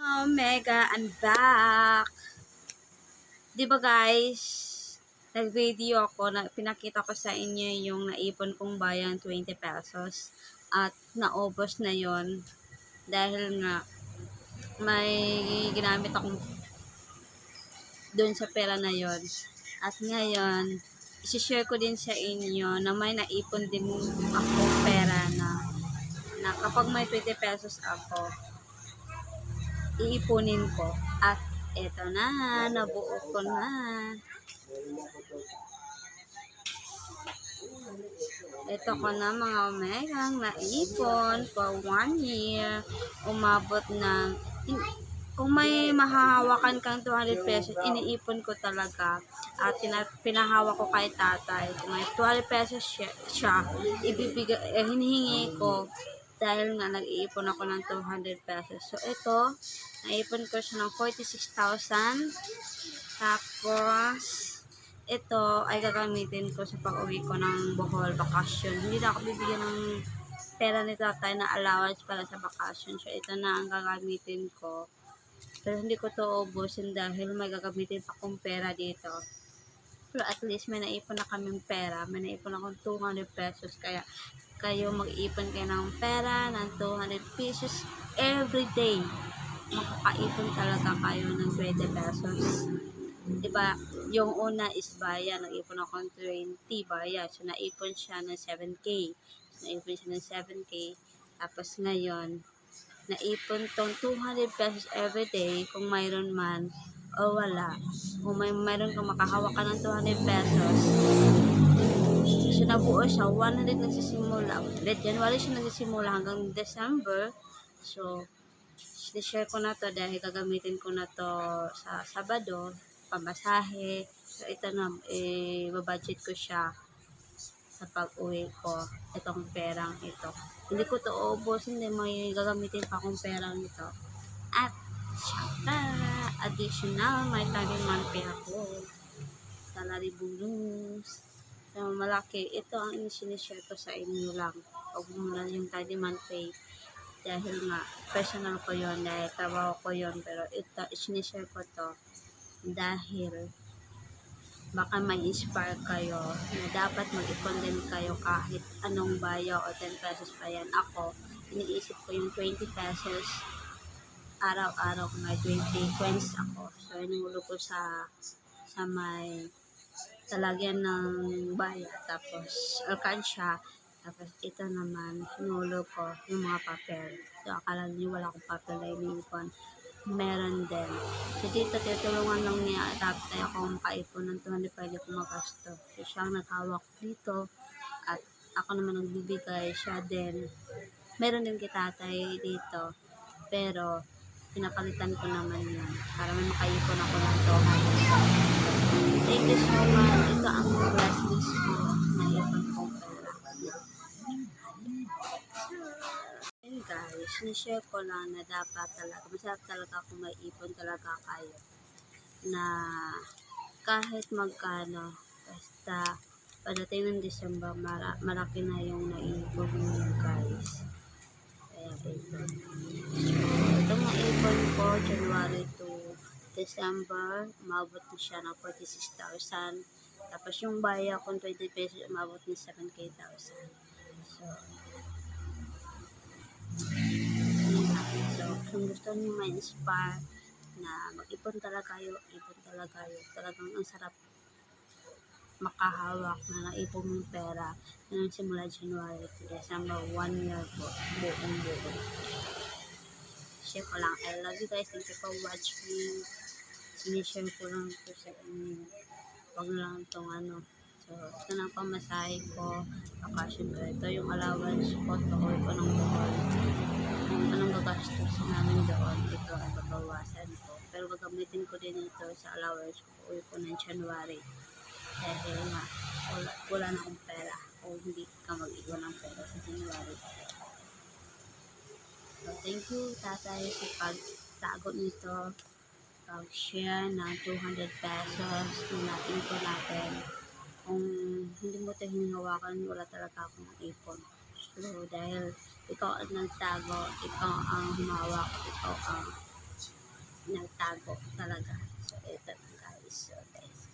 Mega, I'm back! Di ba guys, nag-video ako, pinakita ko sa inyo yung naipon kong bayang 20 pesos at naubos na yon dahil nga may ginamit akong doon sa pera na yon. At ngayon, isi-share ko din sa inyo na may naipon din ako pera na kapag may 20 pesos ako, iipunin ko. At eto na, nabuo ko na. Ito ko na mga omegang naipon for 1 year. Umabot ng, kung may mahahawakan kang 200 pesos, iniipon ko talaga. At pinahawa ko kay tatay. Kung may 12 pesos siya ibibigay, hinihingi ko dahil nga nag-iipon ako ng 200 pesos. So ito, naipon ko siya ng 46,000. Tapos, ito ay gagamitin ko sa pag-uwi ko ng Bohol bakasyon. Hindi na ako bibigyan ng pera ni tatay na allowance para sa bakasyon. So, ito na ang gagamitin ko. Pero hindi ko to ubusin dahil may gagamitin pa akong pera dito. Pero at least may naipon na kaming pera. May naipon akong 200 pesos. Kaya kayo mag-ipon kayo ng pera ng 200 pesos every day. Makakaipon talaga kayo ng 20 pesos. Diba, yung una is baya, nag-ipon ako ng 20 baya. So, naipon siya ng 7K. So, naipon siya ng 7K. Tapos ngayon, naipon tong 200 pesos everyday kung mayroon man o wala. Kung mayroon kang makahawak ka ng 200 pesos. So, nabuo siya. 100 nagsisimula. January siya nagsisimula hanggang December. So, share ko na to dahil gagamitin ko na to sa Sabado, pamasahe. So, ito na, babudget ko siya sa pag-uwi ko. Itong perang ito. Hindi ko to ubos, hindi may gagamitin pa akong perang ito. At, syaka, additional, may taging monthly ako. Salary bonus. So, malaki. Ito ang sinishare ko sa inyo lang. Huwag muna yung taging monthly. Dahil nga, personal ko yon dahil trabaho ko yon pero ito, sinishare ko to dahil baka may inspire kayo na dapat mag-ipon din kayo kahit anong bayaw o 10 pesos pa yan. Ako, iniisip ko yung 20 pesos araw-araw kung may 20 coins ako. So, inulo ko sa may talagyan ng bayad. Tapos, alkansya. Tapos, ito naman, hinulo ko yung mga papel. So, akala niyo wala akong papel na iniipon. Meron din. So, dito, tutulungan lang niya tatay ako makaipon ng 200 pwede ko magasto. So, siyang naghawak dito. At ako naman nagbibigay. Siya din. Meron din kitatay dito. Pero, pinapalitan ko naman yan. Para may makaipon ako ng 200. Thank you so much. Ito ang blessings ko na ipon kong pera. And guys, nishare ko lang na dapat talaga, masarap talaga kung may ipon talaga kayo. Na kahit magkano, basta pagdating ng December, malaki na yung naipon nyo guys. Kaya ito. Itong naipon ko, January to December, umabot na siya ng 46,000. Tapos yung baya kong 20 pesos, umabot ng 7K. So, kung gusto niyo ma-inspire na mag-ipon talaga kayo, ipon talaga kayo. Talagang ang sarap makahawak na naipon mong pera na simula January to December, 1 year po, buong. Share ko lang. I love you guys. Thank you for watching. Sinishare ko lang ito sa inyo. Huwag na lang itong ano. So, ito na pamasahe ko. Bakasyon ko. Ito yung allowance ko. Pauwi ko ng Bohol. Kung anong gagastos namin doon, ito ay babawasan ko. Pero gagamitin ko din ito sa allowance ko. Pauwi ko ng January. Dahil nga, wala na akong pera. O hindi ka mag-iwan ng pera sa January. So, thank you, tatay, sa pagtago nito. Pag-share ng 200 pesos natin ko natin. Kung hindi mo ito hinawakan, wala talaga akong ipon. So, dahil ikaw ang nagtago, ikaw ang humawak, ikaw ang nagtago talaga. So, ito guys. So, guys.